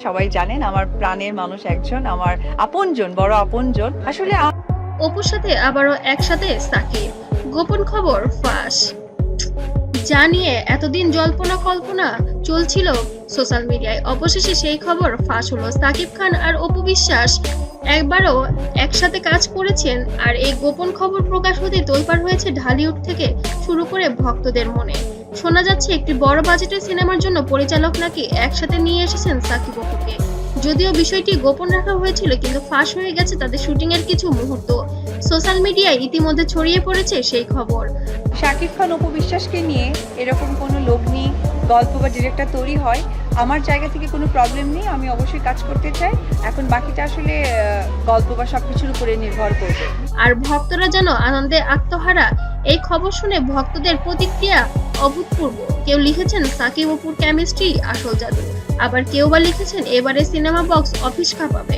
সবাই জানেন আমার প্রাণের মানুষ একজন, আমার আপনজন, বড় আপনজন। আসলে অপুর সাথে আবারও একসাথে সাকিব, গোপন খবর ফাঁস। যা নিয়ে এতদিন জল্পনা কল্পনা চলছিল সোশ্যাল মিডিয়ায়, অবশেষে সেই খবর ফাঁস হলো। সাকিব খান আর অপু বিশ্বাস একবারও একসাথে কাজ করেছেন, আর এই গোপন খবর প্রকাশ হতে তোলপাড় হয়েছে ঢালিউড থেকে শুরু করে ভক্তদের মনে। শোনা যাচ্ছে একটি বড় বাজেটের সিনেমার জন্য পরিচালক নাকি একসাথে নিয়ে এসেছেন সাকিব অপুকে। যদিও বিষয়টি গোপন রাখা হয়েছিল, কিন্তু ফাঁস হয়ে গেছে তাদের শুটিং এর কিছু মুহূর্ত। সোশ্যাল মিডিয়ায় ইতিমধ্যে ছড়িয়ে পড়েছে সেই খবর। শাকিব খান অপু বিশ্বাসকে নিয়ে এরকম কোনো লগ্নি গল্প বা ডিরেক্টর তৈরি হয়, আমার জায়গা থেকে কোনো প্রবলেম নেই, আমি অবশ্যই কাজ করতে চাই। এখন বাকিটা আসলে গল্প বা সবকিছুর উপরে নির্ভর করবে। আর ভক্তরা যেন আনন্দে আত্মহারা। এই খবর শুনে ভক্তদের প্রতিক্রিয়া অভূতপূর্ব। কেউ লিখেছেন সাকিব অপুর কেমিস্ট্রি আসল জাদু, আবার কেউ বা লিখেছেন এবারে সিনেমা বক্স অফিস কাঁপাবে।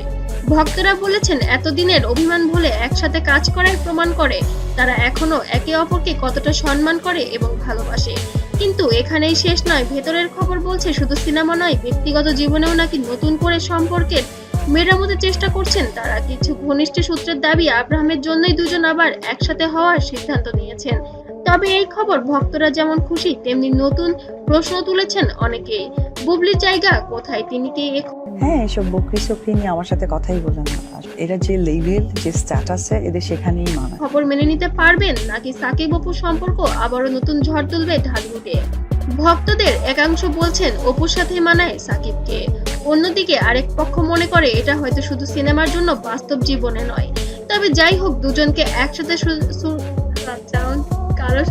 ভক্তরা বলেছেন এতদিনের অভিমান ভুলে একসাথে কাজ করার প্রমাণ করে তারা এখনো একে অপরকে কতটা সম্মান করে এবং ভালোবাসে। কিন্তু এখানেই শেষ নয়, ভেতরের খবর বলছে শুধু সিনেমা নয়, ব্যক্তিগত জীবনেও নাকি নতুন করে সম্পর্কের মেরামতের চেষ্টা করছেন তারা। কিছু ঘনিষ্ঠ সূত্রের দাবি আব্রাহামের জন্যই দুজন আবার একসাথে হওয়ার সিদ্ধান্ত নিয়েছেন। তবে এই খবর ভক্তরা যেমন খুশি, তেমনি নতুন প্রশ্ন তুলেছেন অনেকেই। বুবলির জায়গা কোথায়? তিনি কি হ্যাঁ, এসব বকরি চকরি নিয়ে আমার সাথে কথাই বলে না। এরা যে লেভেল, যে স্ট্যাটাসে, এদের সেখানেই মানায়। খবর মেনে নিতে পারবেন, নাকি সাকিব অপুর সম্পর্ক আবারও নতুন ঝড় তুলবে ঢালিউডে? ভক্তদের একাংশ বলছেন অপুর সাথে মানায় সাকিবকে, অন্যদিকে আরেক পক্ষ মনে করে এটা হয়তো শুধু সিনেমার জন্য, বাস্তব জীবনে নয়। তবে যাই হোক, দুজনকে একসাথে কারো